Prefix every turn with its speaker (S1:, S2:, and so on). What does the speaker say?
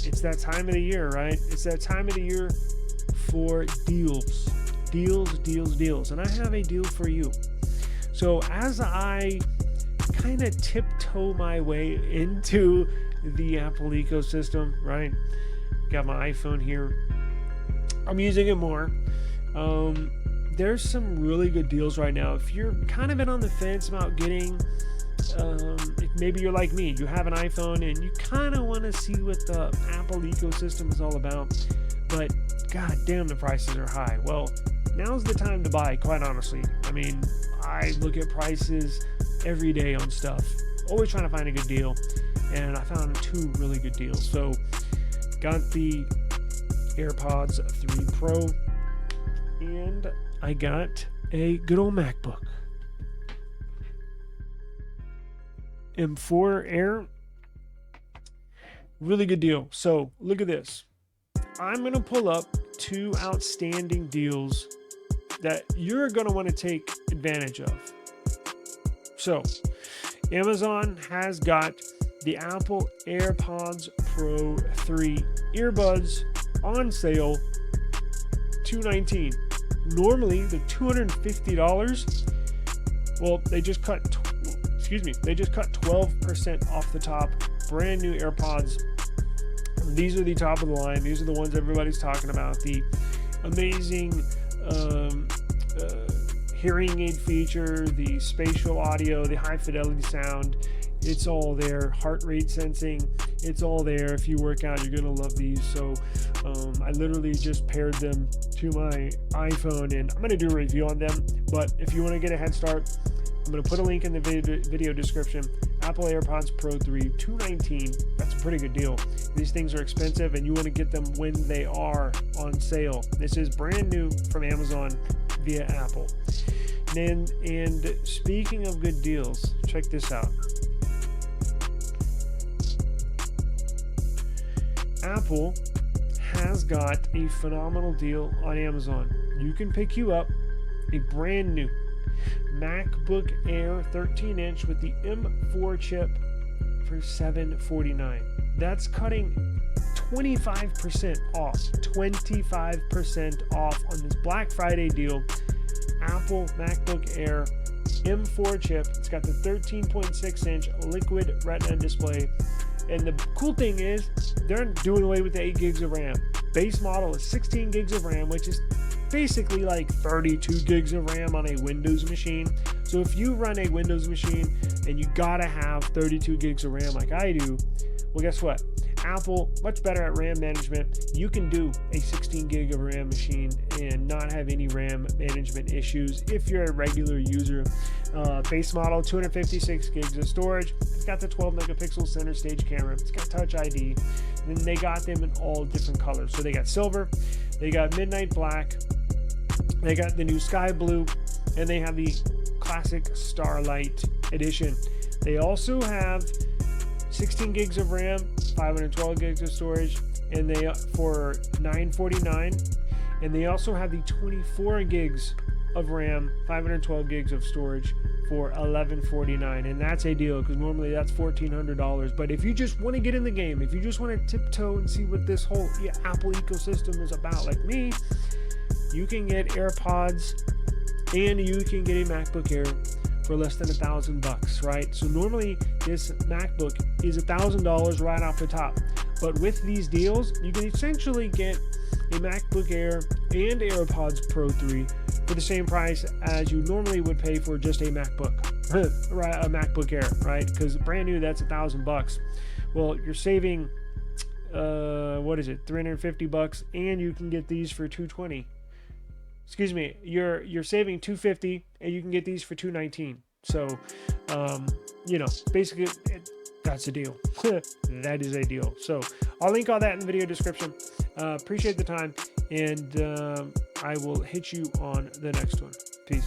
S1: it's that time of the year, right? It's that time of the year for deals. Deals. And I have a deal for you. So as I kind of tiptoe my way into the Apple ecosystem, right? Got my iPhone here. I'm using it more. There's some really good deals right now. If you're kind of been on the fence about getting, if maybe you're like me, you have an iPhone and you kind of want to see what the Apple ecosystem is all about, but god damn, the prices are high. Well, now's the time to buy, quite honestly. I mean, I look at prices every day on stuff, always trying to find a good deal, and I found 2 really good deals. So got the AirPods 3 Pro, and I got a good old MacBook M4 Air. Really good deal. So look at this. I'm going to pull up 2 outstanding deals that you're going to want to take advantage of. So Amazon has got the Apple AirPods Pro 3 earbuds on sale, $219. Normally they're $250. Well, they just cut 12% off the top. Brand new AirPods. These are the top of the line. These are the ones everybody's talking about. The amazing hearing aid feature, the spatial audio, the high-fidelity sound. It's all there. Heart rate sensing. It's all there. If you work out, you're going to love these. So I literally just paired them to my iPhone, and I'm going to do a review on them. But if you want to get a head start, I'm going to put a link in the video description. Apple AirPods Pro 3, $219. That's a pretty good deal. These things are expensive, and you want to get them when they are on sale. This is brand new from Amazon via Apple. And speaking of good deals, check this out. Apple has got a phenomenal deal on Amazon. You can pick you up a brand new MacBook Air 13-inch with the M4 chip for $749. That's cutting 25% off. 25% off on this Black Friday deal. Apple MacBook Air M4 chip. It's got the 13.6-inch liquid Retina display. And the cool thing is, they're doing away with the 8 gigs of RAM. Base model is 16 gigs of RAM, which is basically like 32 gigs of RAM on a Windows machine. So if you run a Windows machine and you gotta have 32 gigs of RAM like I do, well, guess what? Apple, much better at RAM management. You can do a 16 gig of RAM machine and not have any RAM management issues if you're a regular user. Base model, 256 gigs of storage. It's got the 12 megapixel center stage camera. It's got Touch ID. And then they got them in all different colors. So they got silver, they got midnight black, they got the new sky blue, and they have the classic Starlight edition. They also have 16 gigs of RAM, 512 gigs of storage, and they for $949. And they also have the 24 gigs of RAM, 512 gigs of storage for $1149. And that's a deal because normally that's $1,400. But if you just want to get in the game, if you just want to tiptoe and see what this whole Apple ecosystem is about, like me, you can get AirPods and you can get a MacBook Air for less than $1,000, right? So normally this MacBook is $1,000 right off the top, but with these deals, you can essentially get a MacBook Air and AirPods Pro 3 for the same price as you normally would pay for just a MacBook, right? A MacBook Air, right? Because brand new, that's $1,000. Well, you're saving, what is it, $350, and you can get these for $220. Excuse me, you're saving $250 and you can get these for $219. So, basically that's a deal. That is a deal. So I'll link all that in the video description. Appreciate the time, and I will hit you on the next one. Peace.